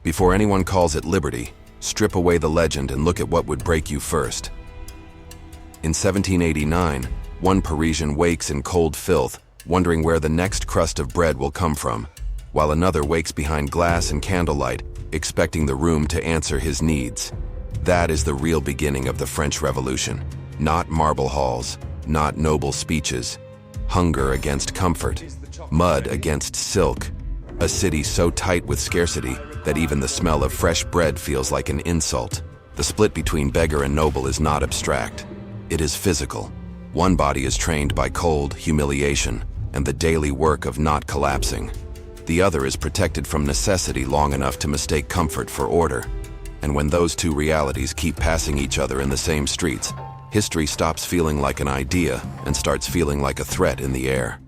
Before anyone calls it liberty, strip away the legend and look at what would break you first. In 1789, one Parisian wakes in cold filth, wondering where the next crust of bread will come from, while another wakes behind glass and candlelight, expecting the room to answer his needs. That is the real beginning of the French Revolution. Not marble halls, not noble speeches. Hunger against comfort, mud against silk. A city so tight with scarcity that even the smell of fresh bread feels like an insult. The split between beggar and noble is not abstract. It is physical. One body is trained by cold, humiliation, and the daily work of not collapsing. The other is protected from necessity long enough to mistake comfort for order. And when those two realities keep passing each other in the same streets, history stops feeling like an idea and starts feeling like a threat in the air.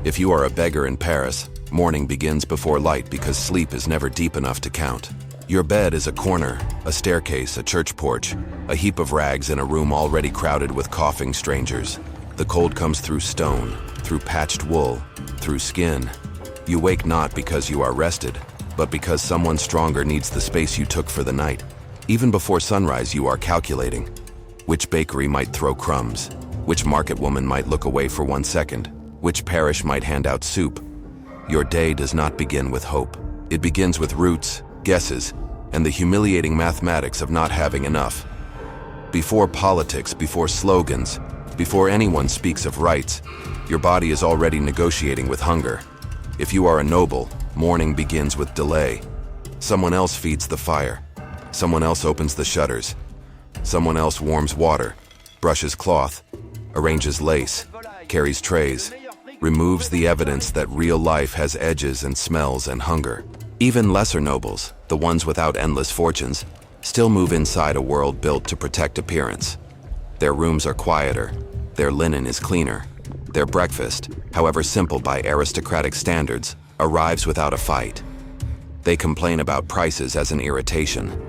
If you are a beggar in Paris, morning begins before light because sleep is never deep enough to count. Your bed is a corner, a staircase, a church porch, a heap of rags in a room already crowded with coughing strangers. The cold comes through stone, through patched wool, through skin. You wake not because you are rested, but because someone stronger needs the space you took for the night. Even before sunrise, you are calculating. Which bakery might throw crumbs? Which market woman might look away for 1 second? Which parish might hand out soup? Your day does not begin with hope. It begins with roots, guesses, and the humiliating mathematics of not having enough. Before politics, before slogans, before anyone speaks of rights, your body is already negotiating with hunger. If you are a noble, morning begins with delay. Someone else feeds the fire. Someone else opens the shutters. Someone else warms water, brushes cloth, arranges lace, carries trays, removes the evidence that real life has edges and smells and hunger. Even lesser nobles, the ones without endless fortunes, still move inside a world built to protect appearance. Their rooms are quieter, their linen is cleaner, their breakfast, however simple by aristocratic standards, arrives without a fight. They complain about prices as an irritation.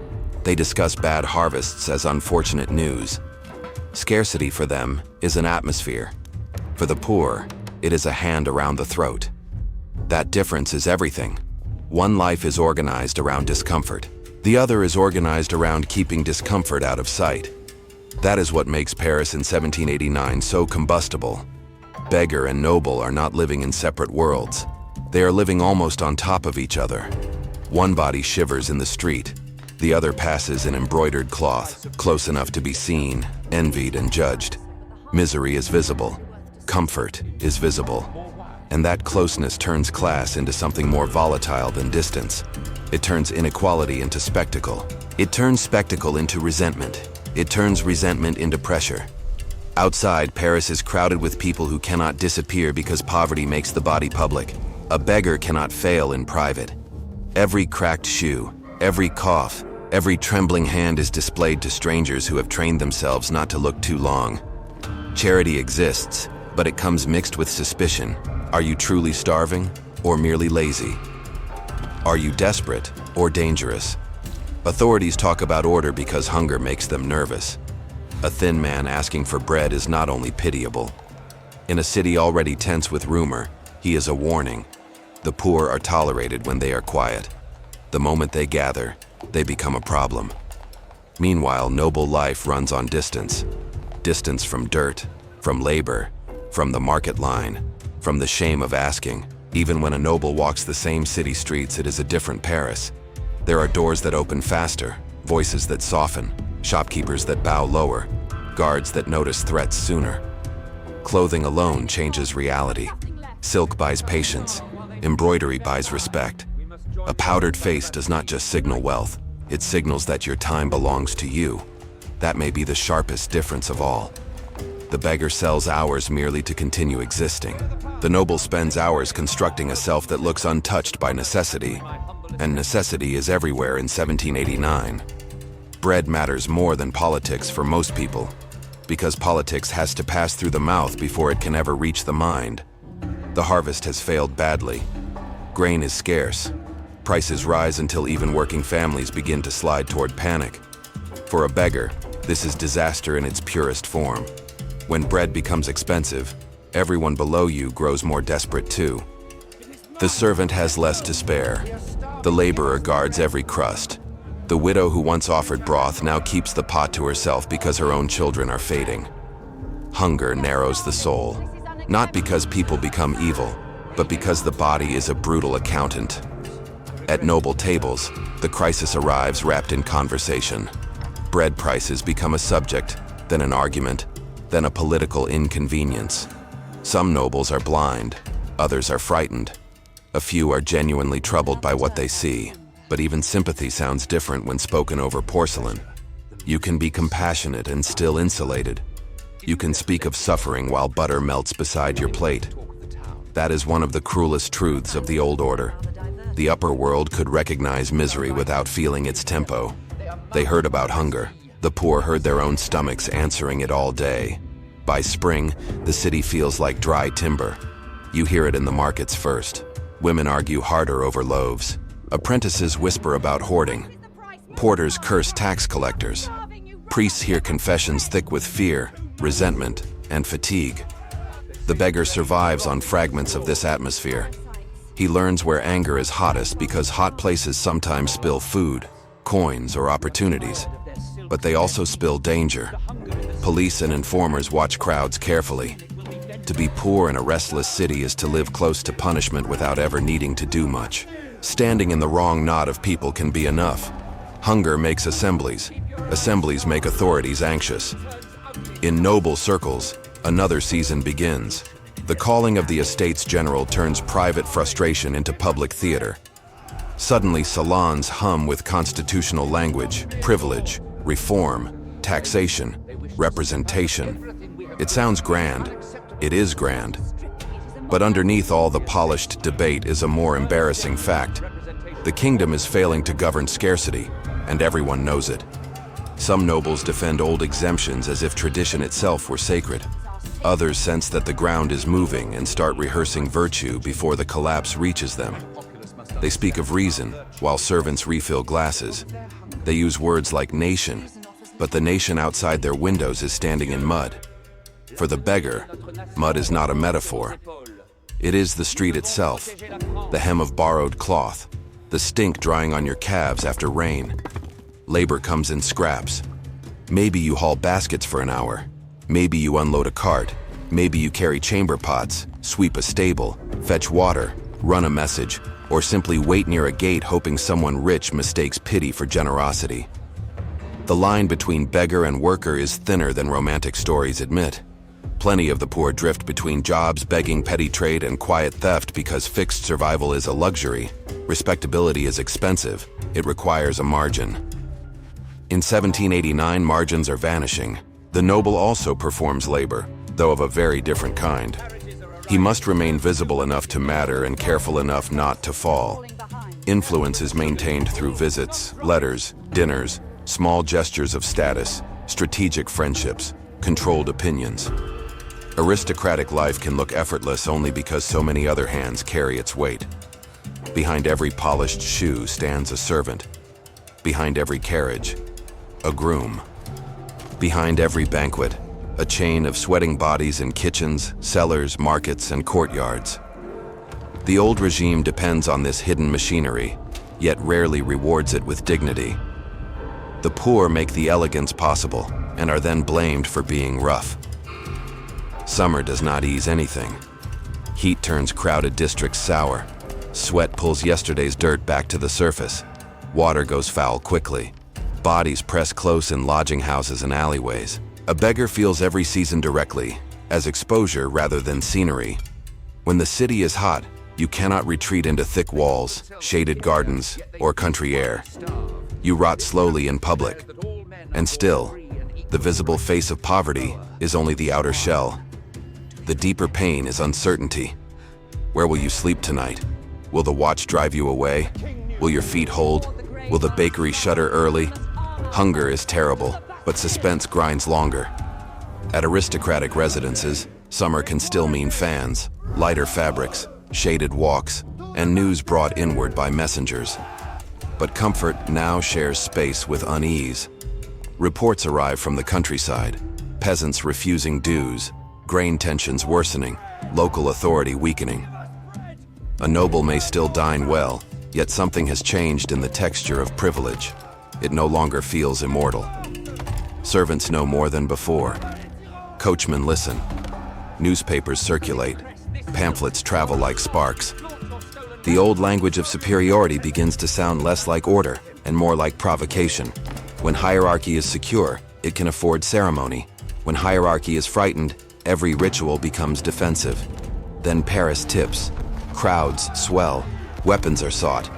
They discuss bad harvests as unfortunate news. Scarcity for them is an atmosphere. For the poor, it is a hand around the throat. That difference is everything. One life is organized around discomfort. The other is organized around keeping discomfort out of sight. That is what makes Paris in 1789 so combustible. Beggar and noble are not living in separate worlds. They are living almost on top of each other. One body shivers in the street. The other passes in embroidered cloth, close enough to be seen, envied, and judged. Misery is visible. Comfort is visible. And that closeness turns class into something more volatile than distance. It turns inequality into spectacle. It turns spectacle into resentment. It turns resentment into pressure. Outside, Paris is crowded with people who cannot disappear because poverty makes the body public. A beggar cannot fail in private. Every cracked shoe, every cough, every trembling hand is displayed to strangers who have trained themselves not to look too long. Charity exists, but it comes mixed with suspicion. Are you truly starving or merely lazy? Are you desperate or dangerous? Authorities talk about order because hunger makes them nervous. A thin man asking for bread is not only pitiable. In a city already tense with rumor, he is a warning. The poor are tolerated when they are quiet. The moment they gather, they become a problem. Meanwhile, noble life runs on distance. Distance from dirt, from labor, from the market line, from the shame of asking. Even when a noble walks the same city streets, it is a different Paris. There are doors that open faster, voices that soften, shopkeepers that bow lower, guards that notice threats sooner. Clothing alone changes reality. Silk buys patience. Embroidery buys respect. A powdered face does not just signal wealth, it signals that your time belongs to you. That may be the sharpest difference of all. The beggar sells hours merely to continue existing. The noble spends hours constructing a self that looks untouched by necessity. And necessity is everywhere in 1789. Bread matters more than politics for most people, because politics has to pass through the mouth before it can ever reach the mind. The harvest has failed badly. Grain is scarce. Prices rise until even working families begin to slide toward panic. For a beggar, this is disaster in its purest form. When bread becomes expensive, everyone below you grows more desperate too. The servant has less to spare. The laborer guards every crust. The widow who once offered broth now keeps the pot to herself because her own children are fading. Hunger narrows the soul, not because people become evil, but because the body is a brutal accountant. At noble tables, the crisis arrives wrapped in conversation. Bread prices become a subject, then an argument, then a political inconvenience. Some nobles are blind, others are frightened. A few are genuinely troubled by what they see, but even sympathy sounds different when spoken over porcelain. You can be compassionate and still insulated. You can speak of suffering while butter melts beside your plate. That is one of the cruelest truths of the old order. The upper world could recognize misery without feeling its tempo. They heard about hunger. The poor heard their own stomachs answering it all day. By spring, the city feels like dry timber. You hear it in the markets first. Women argue harder over loaves. Apprentices whisper about hoarding. Porters curse tax collectors. Priests hear confessions thick with fear, resentment, and fatigue. The beggar survives on fragments of this atmosphere. He learns where anger is hottest because hot places sometimes spill food, coins, or opportunities. But they also spill danger. Police and informers watch crowds carefully. To be poor in a restless city is to live close to punishment without ever needing to do much. Standing in the wrong knot of people can be enough. Hunger makes assemblies. Assemblies make authorities anxious. In noble circles, another season begins. The calling of the Estates General turns private frustration into public theater. Suddenly, salons hum with constitutional language, privilege, reform, taxation, representation. It sounds grand. It is grand. But underneath all the polished debate is a more embarrassing fact. The kingdom is failing to govern scarcity, and everyone knows it. Some nobles defend old exemptions as if tradition itself were sacred. Others sense that the ground is moving and start rehearsing virtue before the collapse reaches them. They speak of reason, while servants refill glasses. They use words like nation, but the nation outside their windows is standing in mud. For the beggar, mud is not a metaphor. It is the street itself, the hem of borrowed cloth, the stink drying on your calves after rain. Labor comes in scraps. Maybe you haul baskets for an hour. Maybe you unload a cart. Maybe you carry chamber pots, sweep a stable, fetch water, run a message, or simply wait near a gate hoping someone rich mistakes pity for generosity. The line between beggar and worker is thinner than romantic stories admit. Plenty of the poor drift between jobs, begging, petty trade, and quiet theft because fixed survival is a luxury. Respectability is expensive. It requires a margin. In 1789, margins are vanishing. The noble also performs labor, though of a very different kind. He must remain visible enough to matter and careful enough not to fall. Influence is maintained through visits, letters, dinners, small gestures of status, strategic friendships, controlled opinions. Aristocratic life can look effortless only because so many other hands carry its weight. Behind every polished shoe stands a servant. Behind every carriage, a groom. Behind every banquet, a chain of sweating bodies in kitchens, cellars, markets, and courtyards. The old regime depends on this hidden machinery, yet rarely rewards it with dignity. The poor make the elegance possible and are then blamed for being rough. Summer does not ease anything. Heat turns crowded districts sour. Sweat pulls yesterday's dirt back to the surface. Water goes foul quickly. Bodies press close in lodging houses and alleyways. A beggar feels every season directly, as exposure rather than scenery. When the city is hot, you cannot retreat into thick walls, shaded gardens, or country air. You rot slowly in public. And still, the visible face of poverty is only the outer shell. The deeper pain is uncertainty. Where will you sleep tonight? Will the watch drive you away? Will your feet hold? Will the bakery shutter early? Hunger is terrible, but suspense grinds longer. At aristocratic residences, summer can still mean fans, lighter fabrics, shaded walks, and news brought inward by messengers. But comfort now shares space with unease. Reports arrive from the countryside, peasants refusing dues, grain tensions worsening, local authority weakening. A noble may still dine well, Yet something has changed in the texture of privilege. It no longer feels immortal. Servants know more than before. Coachmen listen. Newspapers circulate. Pamphlets travel like sparks. The old language of superiority begins to sound less like order and more like provocation. When hierarchy is secure, it can afford ceremony. When hierarchy is frightened, every ritual becomes defensive. Then Paris tips. Crowds swell. Weapons are sought.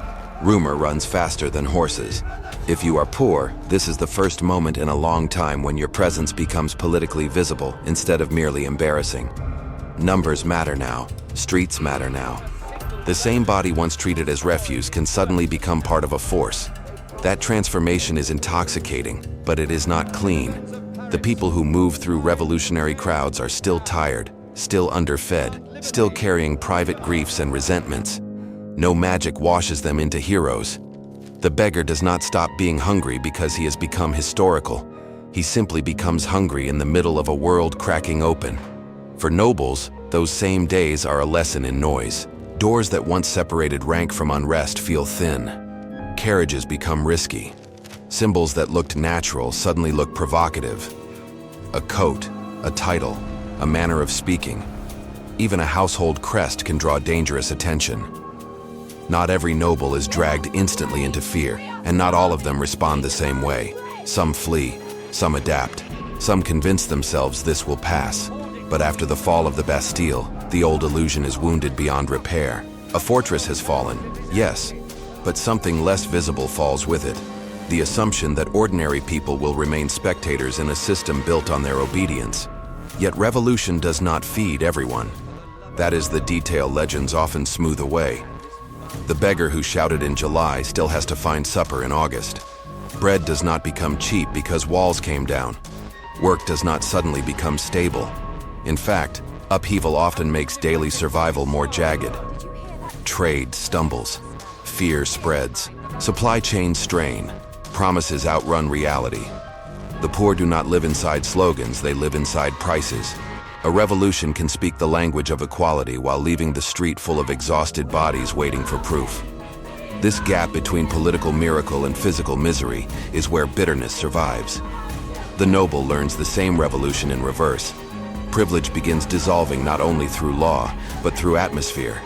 Rumor runs faster than horses. If you are poor, this is the first moment in a long time when your presence becomes politically visible instead of merely embarrassing. Numbers matter now. Streets matter now. The same body once treated as refuse can suddenly become part of a force. That transformation is intoxicating, but it is not clean. The people who move through revolutionary crowds are still tired, still underfed, still carrying private griefs and resentments. No magic washes them into heroes. The beggar does not stop being hungry because he has become historical. He simply becomes hungry in the middle of a world cracking open. For nobles, those same days are a lesson in noise. Doors that once separated rank from unrest feel thin. Carriages become risky. Symbols that looked natural suddenly look provocative. A coat, a title, a manner of speaking. Even a household crest can draw dangerous attention. Not every noble is dragged instantly into fear, and not all of them respond the same way. Some flee, some adapt, some convince themselves this will pass. But after the fall of the Bastille, the old illusion is wounded beyond repair. A fortress has fallen, yes, but something less visible falls with it. The assumption that ordinary people will remain spectators in a system built on their obedience. Yet revolution does not feed everyone. That is the detail legends often smooth away. The beggar who shouted in July still has to find supper in August. Bread does not become cheap because walls came down. Work does not suddenly become stable. In fact, upheaval often makes daily survival more jagged. Trade stumbles. Fear spreads. Supply chains strain. Promises outrun reality. The poor do not live inside slogans, they live inside prices. A revolution can speak the language of equality while leaving the street full of exhausted bodies waiting for proof. This gap between political miracle and physical misery is where bitterness survives. The noble learns the same revolution in reverse. Privilege begins dissolving not only through law, but through atmosphere.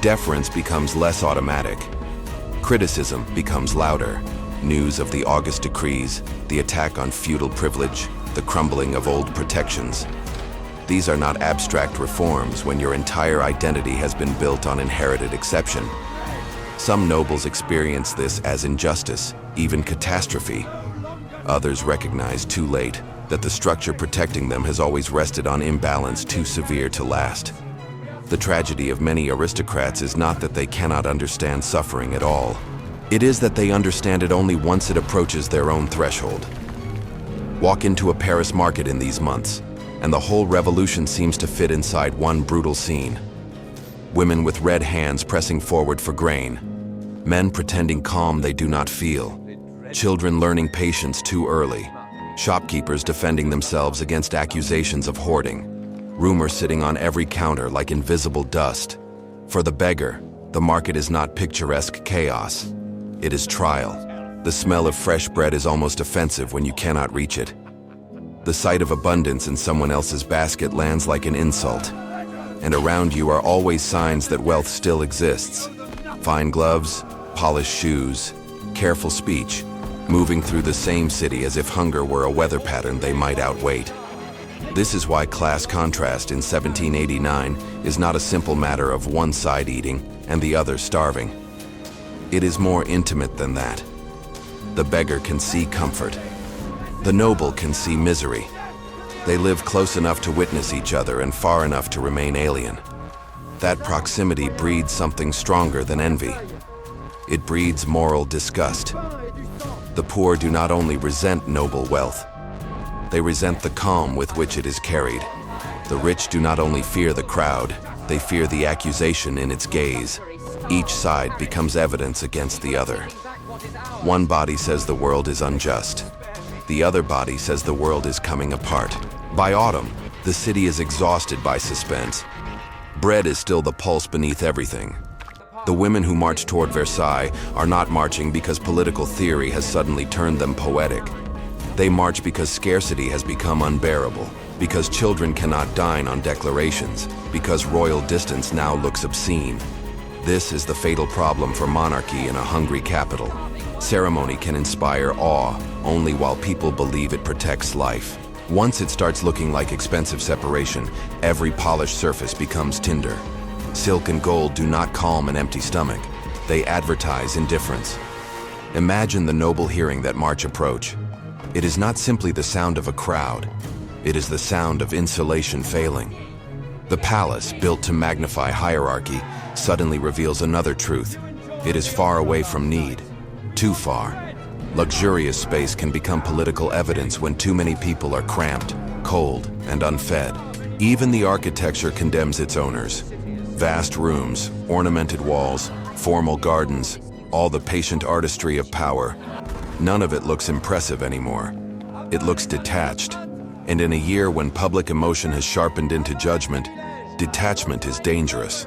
Deference becomes less automatic. Criticism becomes louder. News of the August decrees, the attack on feudal privilege, the crumbling of old protections. These are not abstract reforms when your entire identity has been built on inherited exception. Some nobles experience this as injustice, even catastrophe. Others recognize too late that the structure protecting them has always rested on imbalance too severe to last. The tragedy of many aristocrats is not that they cannot understand suffering at all. It is that they understand it only once it approaches their own threshold. Walk into a Paris market in these months, and the whole revolution seems to fit inside one brutal scene. Women with red hands pressing forward for grain. Men pretending calm they do not feel. Children learning patience too early. Shopkeepers defending themselves against accusations of hoarding. Rumor sitting on every counter like invisible dust. For the beggar, the market is not picturesque chaos. It is trial. The smell of fresh bread is almost offensive when you cannot reach it. The sight of abundance in someone else's basket lands like an insult. And around you are always signs that wealth still exists. Fine gloves, polished shoes, careful speech, moving through the same city as if hunger were a weather pattern they might outwait. This is why class contrast in 1789 is not a simple matter of one side eating and the other starving. It is more intimate than that. The beggar can see comfort. The noble can see misery. They live close enough to witness each other and far enough to remain alien. That proximity breeds something stronger than envy. It breeds moral disgust. The poor do not only resent noble wealth, they resent the calm with which it is carried. The rich do not only fear the crowd, they fear the accusation in its gaze. Each side becomes evidence against the other. One body says the world is unjust. The other body says the world is coming apart. By autumn, the city is exhausted by suspense. Bread is still the pulse beneath everything. The women who march toward Versailles are not marching because political theory has suddenly turned them poetic. They march because scarcity has become unbearable, because children cannot dine on declarations, because royal distance now looks obscene. This is the fatal problem for monarchy in a hungry capital. Ceremony can inspire awe only while people believe it protects life. Once it starts looking like expensive separation, every polished surface becomes tinder. Silk and gold do not calm an empty stomach. They advertise indifference. Imagine the noble hearing that march approach. It is not simply the sound of a crowd. It is the sound of insulation failing. The palace, built to magnify hierarchy, suddenly reveals another truth. It is far away from need. Too far. Luxurious space can become political evidence when too many people are cramped, cold, and unfed. Even the architecture condemns its owners. Vast rooms, ornamented walls, formal gardens, all the patient artistry of power. None of it looks impressive anymore. It looks detached. And in a year when public emotion has sharpened into judgment, detachment is dangerous.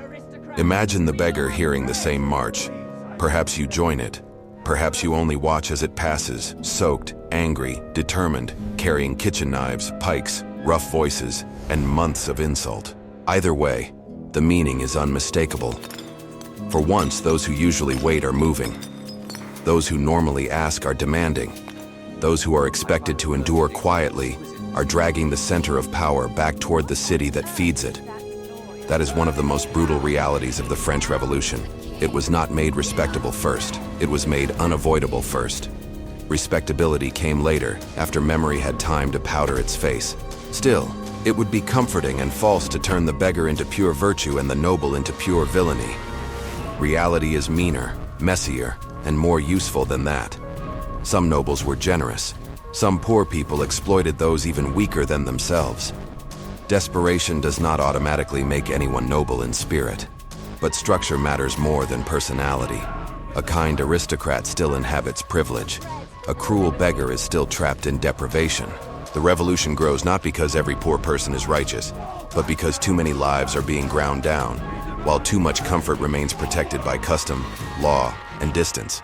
Imagine the beggar hearing the same march. Perhaps you join it. Perhaps you only watch as it passes, soaked, angry, determined, carrying kitchen knives, pikes, rough voices, and months of insult. Either way, the meaning is unmistakable. For once, those who usually wait are moving. Those who normally ask are demanding. Those who are expected to endure quietly are dragging the center of power back toward the city that feeds it. That is one of the most brutal realities of the French Revolution. It was not made respectable first. It was made unavoidable first. Respectability came later, after memory had time to powder its face. Still, it would be comforting and false to turn the beggar into pure virtue and the noble into pure villainy. Reality is meaner, messier, and more useful than that. Some nobles were generous. Some poor people exploited those even weaker than themselves. Desperation does not automatically make anyone noble in spirit. But structure matters more than personality. A kind aristocrat still inhabits privilege. A cruel beggar is still trapped in deprivation. The revolution grows not because every poor person is righteous, but because too many lives are being ground down, while too much comfort remains protected by custom, law, and distance.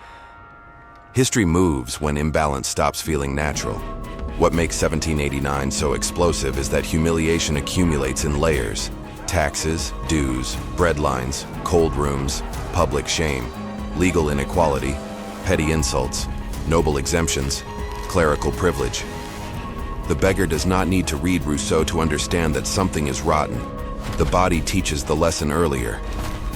History moves when imbalance stops feeling natural. What makes 1789 so explosive is that humiliation accumulates in layers. Taxes, dues, breadlines, cold rooms, public shame, legal inequality, petty insults, noble exemptions, clerical privilege. The beggar does not need to read Rousseau to understand that something is rotten. The body teaches the lesson earlier.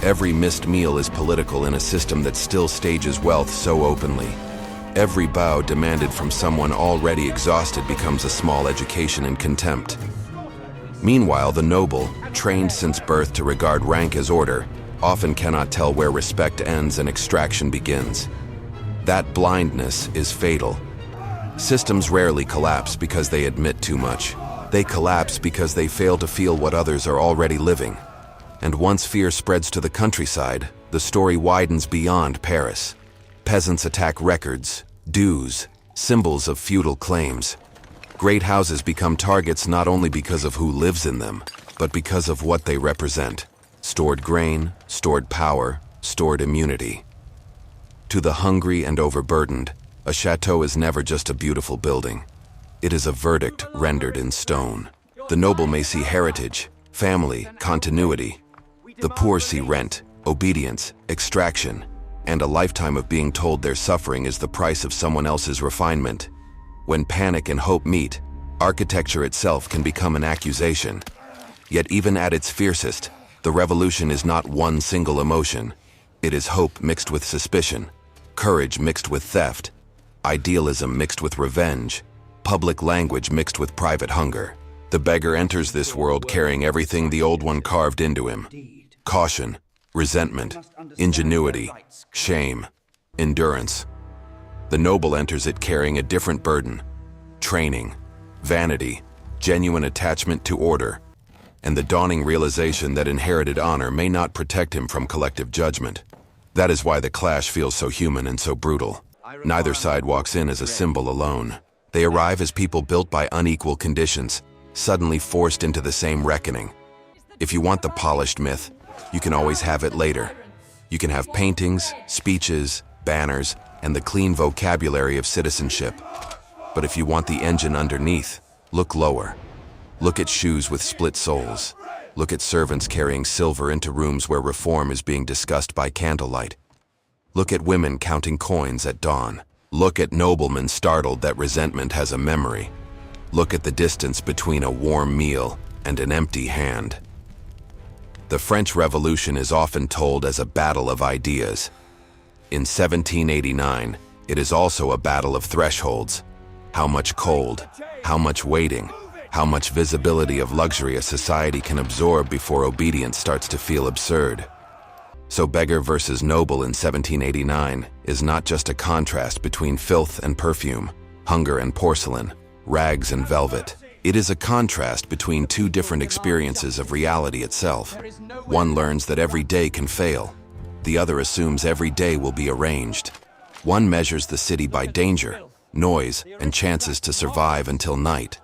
Every missed meal is political in a system that still stages wealth so openly. Every bow demanded from someone already exhausted becomes a small education in contempt. Meanwhile, the noble, trained since birth to regard rank as order, often cannot tell where respect ends and extraction begins. That blindness is fatal. Systems rarely collapse because they admit too much. They collapse because they fail to feel what others are already living. And once fear spreads to the countryside, the story widens beyond Paris. Peasants attack records, dues, symbols of feudal claims. Great houses become targets not only because of who lives in them, but because of what they represent. Stored grain, stored power, stored immunity. To the hungry and overburdened, a chateau is never just a beautiful building. It is a verdict rendered in stone. The noble may see heritage, family, continuity. The poor see rent, obedience, extraction, and a lifetime of being told their suffering is the price of someone else's refinement. When panic and hope meet, architecture itself can become an accusation. Yet even at its fiercest, the revolution is not one single emotion. It is hope mixed with suspicion, courage mixed with theft, idealism mixed with revenge, public language mixed with private hunger. The beggar enters this world carrying everything the old one carved into him. Caution, resentment, ingenuity, shame, endurance. The noble enters it carrying a different burden: training, vanity, genuine attachment to order, and the dawning realization that inherited honor may not protect him from collective judgment. That is why the clash feels so human and so brutal. Neither side walks in as a symbol alone. They arrive as people built by unequal conditions, suddenly forced into the same reckoning. If you want the polished myth, you can always have it later. You can have paintings, speeches, banners, and the clean vocabulary of citizenship. But if you want the engine underneath, look lower. Look at shoes with split soles. Look at servants carrying silver into rooms where reform is being discussed by candlelight. Look at women counting coins at dawn. Look at noblemen startled that resentment has a memory. Look at the distance between a warm meal and an empty hand. The French Revolution is often told as a battle of ideas. In 1789, it is also a battle of thresholds. How much cold, how much waiting, how much visibility of luxury a society can absorb before obedience starts to feel absurd. So Beggar versus Noble in 1789 is not just a contrast between filth and perfume, hunger and porcelain, rags and velvet. It is a contrast between two different experiences of reality itself. One learns that every day can fail. The other assumes every day will be arranged. One measures the city by danger, noise, and chances to survive until night.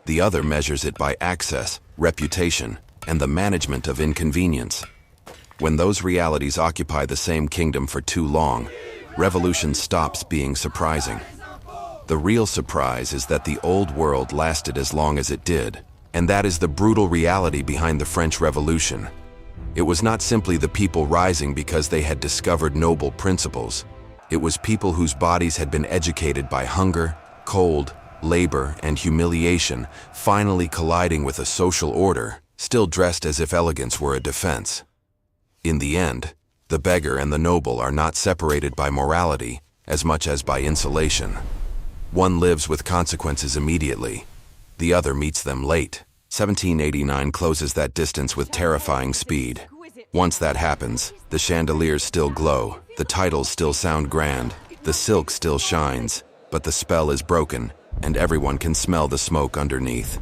The other measures it by access, reputation, and the management of inconvenience. When those realities occupy the same kingdom for too long, revolution stops being surprising. The real surprise is that the old world lasted as long as it did, and that is the brutal reality behind the French Revolution. It was not simply the people rising because they had discovered noble principles. It was people whose bodies had been educated by hunger, cold, labor, and humiliation, finally colliding with a social order, still dressed as if elegance were a defense. In the end, the beggar and the noble are not separated by morality as much as by insulation. One lives with consequences immediately. The other meets them late. 1789 closes that distance with terrifying speed. Once that happens, the chandeliers still glow, the titles still sound grand, the silk still shines, but the spell is broken, and everyone can smell the smoke underneath.